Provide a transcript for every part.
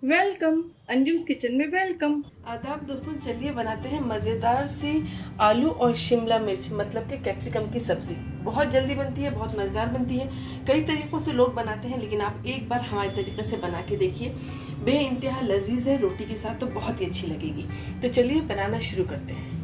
Welcome अंजुम्स kitchen में welcome. आदाब दोस्तों, चलिए बनाते हैं मज़ेदार सी आलू और शिमला मिर्च मतलब कि कैप्सिकम की सब्ज़ी। बहुत जल्दी बनती है, बहुत मज़ेदार बनती है। कई तरीक़ों से लोग बनाते हैं, लेकिन आप एक बार हमारे तरीके से बना के देखिए। बेइंतहा लजीज है, रोटी के साथ तो बहुत ही अच्छी लगेगी। तो चलिए बनाना शुरू करते हैं।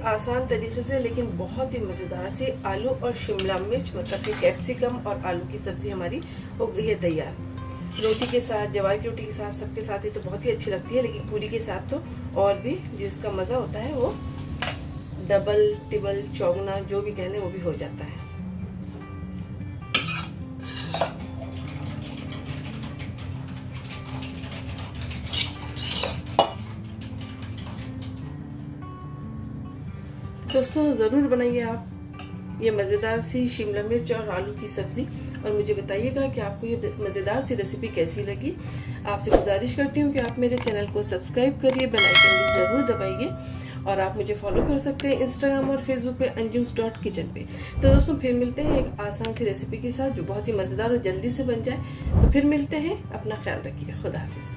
आसान तरीके से लेकिन बहुत ही मज़ेदार सी आलू और शिमला मिर्च मतलब कि कैप्सिकम और आलू की सब्ज़ी हमारी हो गई है तैयार। रोटी के साथ, जवार की रोटी के साथ, सबके साथ ही तो बहुत ही अच्छी लगती है, लेकिन पूरी के साथ तो और भी जिसका मज़ा होता है वो डबल टिबल चौगुना जो भी कहने वो भी हो जाता है। दोस्तों ज़रूर बनाइए आप ये मज़ेदार सी शिमला मिर्च और आलू की सब्ज़ी और मुझे बताइएगा कि आपको ये मज़ेदार सी रेसिपी कैसी लगी। आपसे गुजारिश करती हूँ कि आप मेरे चैनल को सब्सक्राइब करिए, बेल आइकन भी ज़रूर दबाइए और आप मुझे फॉलो कर सकते हैं इंस्टाग्राम और फेसबुक पे anjums.kitchen पे। तो दोस्तों फिर मिलते हैं एक आसान सी रेसिपी के साथ जो बहुत ही मज़ेदार और जल्दी से बन जाए। तो फिर मिलते हैं, अपना ख्याल रखिए, खुदा हाफिज़।